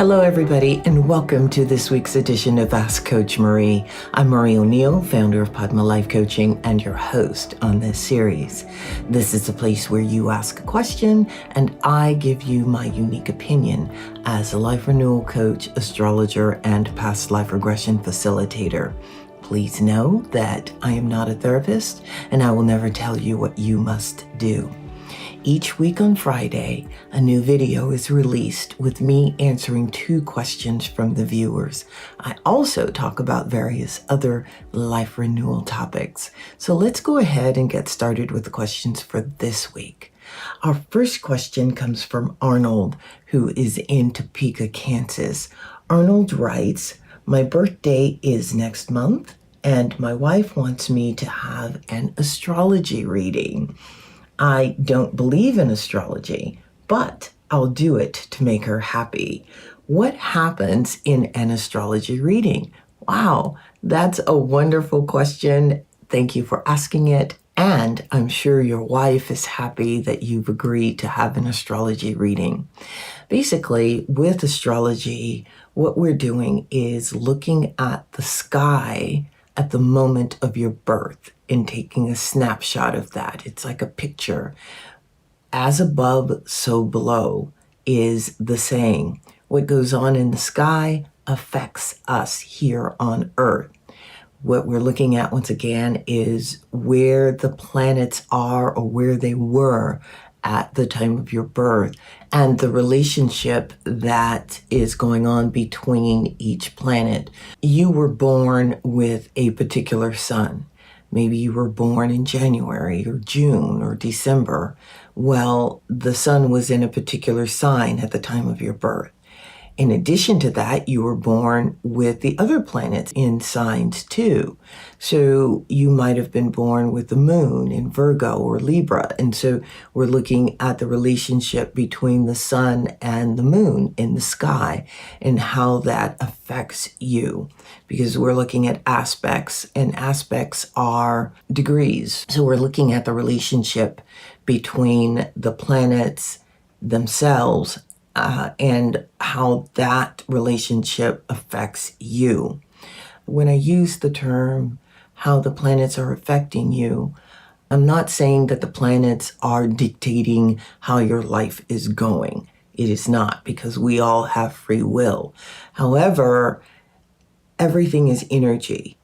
Hello, everybody, and welcome to this week's edition of Ask Coach Marie. I'm Marie O'Neill, founder of Padma Life Coaching and your host on this series. This is a place where you ask a question and I give you my unique opinion as a life renewal coach, astrologer, and past life regression facilitator. Please know that I am not a therapist and I will never tell you what you must do. Each week on Friday, a new video is released with me answering 2 questions from the viewers. I also talk about various other life renewal topics. So let's go ahead and get started with the questions for this week. Our first question comes from Arnold, who is in Topeka, Kansas. Arnold writes, "My birthday is next month, and my wife wants me to have an astrology reading. I don't believe in astrology, but I'll do it to make her happy. What happens in an astrology reading?" Wow, that's a wonderful question. Thank you for asking it. And I'm sure your wife is happy that you've agreed to have an astrology reading. Basically, with astrology, what we're doing is looking at the sky at the moment of your birth and taking a snapshot of that. It's like a picture. As above, so below is the saying. What goes on in the sky affects us here on Earth. What we're looking at once again is where the planets are or where they were at the time of your birth and the relationship that is going on between each planet. You were born with a particular sun. Maybe you were born in January or June or December. Well, the sun was in a particular sign at the time of your birth. In addition to that, you were born with the other planets in signs too. So you might have been born with the moon in Virgo or Libra. And so we're looking at the relationship between the sun and the moon in the sky and how that affects you. Because we're looking at aspects, and aspects are degrees. So we're looking at the relationship between the planets themselves and how that relationship affects you. When I use the term how the planets are affecting you, I'm not saying that the planets are dictating how your life is going. It is not, because we all have free will. However, everything is energy,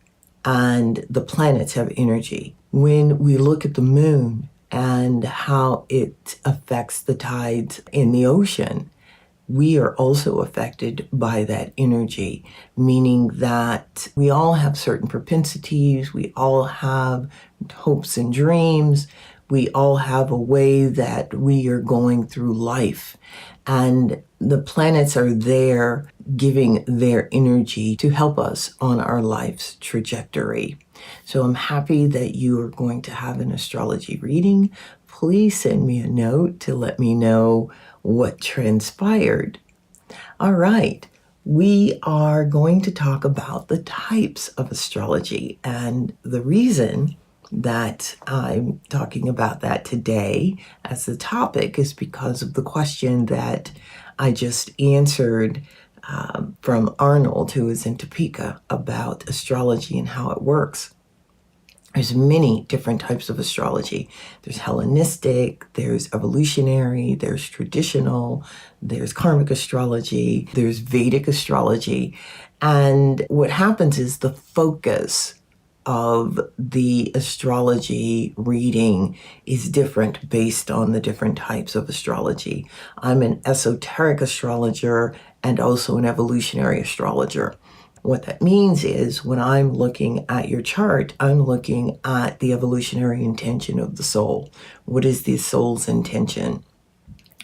and the planets have energy. When we look at the moon and how it affects the tides in the ocean, we are also affected by that energy, meaning that we all have certain propensities, we all have hopes and dreams, we all have a way that we are going through life. And the planets are there giving their energy to help us on our life's trajectory. So I'm happy that you are going to have an astrology reading. Please send me a note to let me know what transpired. All right, we are going to talk about the types of astrology, and the reason that I'm talking about that today as the topic is because of the question that I just answered from Arnold, who is in Topeka, about astrology and how it works. There's many different types of astrology. There's Hellenistic, there's evolutionary, there's traditional, there's karmic astrology, there's Vedic astrology. And what happens is the focus of the astrology reading is different based on the different types of astrology. I'm an esoteric astrologer and also an evolutionary astrologer. What that means is when I'm looking at your chart, I'm looking at the evolutionary intention of the soul. What is the soul's intention?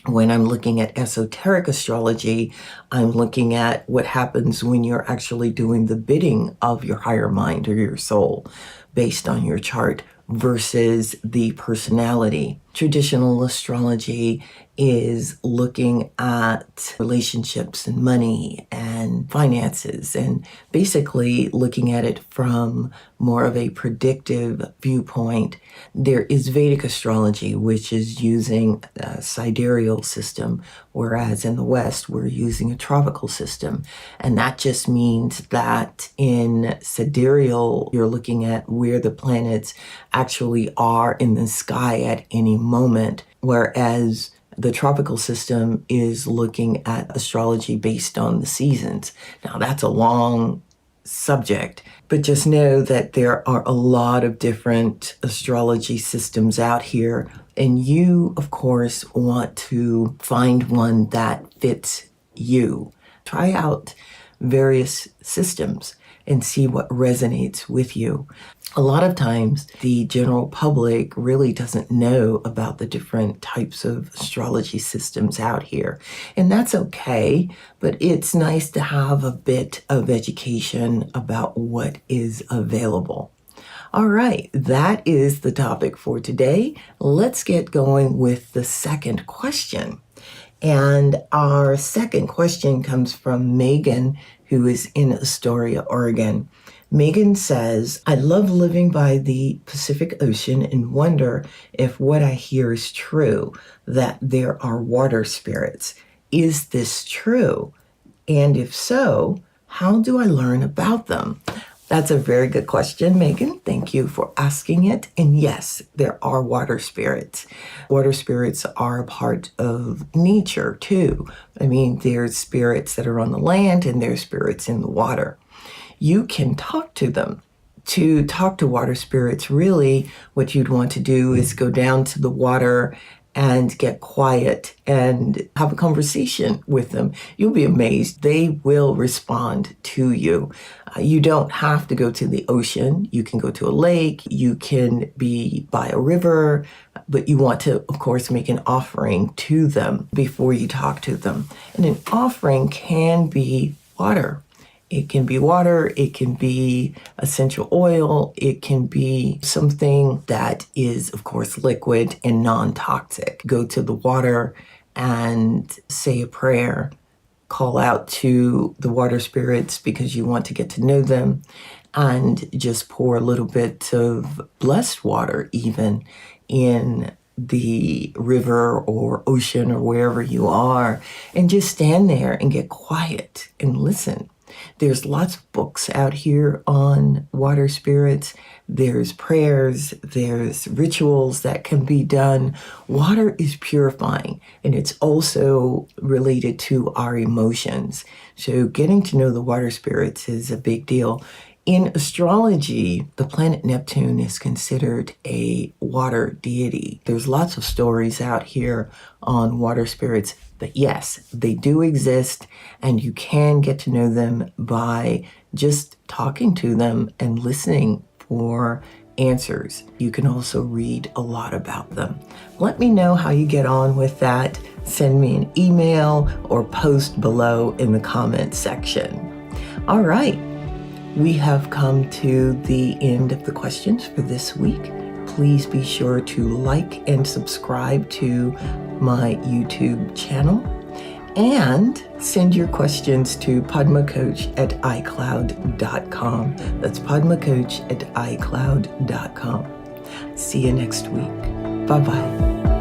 When I'm looking at esoteric astrology, I'm looking at what happens when you're actually doing the bidding of your higher mind or your soul based on your chart versus the personality. Traditional astrology is looking at relationships and money and and finances, and basically looking at it from more of a predictive viewpoint. There is Vedic astrology, which is using a sidereal system, whereas in the West, we're using a tropical system. And that just means that in sidereal, you're looking at where the planets actually are in the sky at any moment, whereas the tropical system is looking at astrology based on the seasons. Now, that's a long subject, but just know that there are a lot of different astrology systems out here, and you, of course, want to find one that fits you. Try out various systems and see what resonates with you. A lot of times, the general public really doesn't know about the different types of astrology systems out here. And that's okay, but it's nice to have a bit of education about what is available. All right, that is the topic for today. Let's get going with the second question. And our second question comes from Megan, who is in Astoria, Oregon. Megan says, I love living by the Pacific Ocean and wonder if what I hear is true, that there are water spirits. Is this true? And if so, how do I learn about them? That's a very good question, Megan. Thank you for asking it. And yes, there are water spirits. Water spirits are a part of nature too. I mean, there's spirits that are on the land and there's spirits in the water. You can talk to them. To talk to water spirits, really, what you'd want to do is go down to the water and get quiet and have a conversation with them. You'll be amazed. They will respond to you. You don't have to go to the ocean. You can go to a lake. You can be by a river, but you want to, of course, make an offering to them before you talk to them. And an offering can be water. It can be water, it can be essential oil, it can be something that is, of course, liquid and non-toxic. Go to the water and say a prayer. Call out to the water spirits because you want to get to know them, and just pour a little bit of blessed water even in the river or ocean or wherever you are, and just stand there and get quiet and listen. There's lots of books out here on water spirits. There's prayers, there's rituals that can be done. Water is purifying, and it's also related to our emotions. So getting to know the water spirits is a big deal. In astrology, the planet Neptune is considered a water deity. There's lots of stories out here on water spirits, but yes, they do exist, and you can get to know them by just talking to them and listening for answers. You can also read a lot about them. Let me know how you get on with that. Send me an email or post below in the comments section. All right. We have come to the end of the questions for this week. Please be sure to like and subscribe to my YouTube channel, and send your questions to padmacoach@icloud.com. That's padmacoach@icloud.com. See you next week. Bye-bye.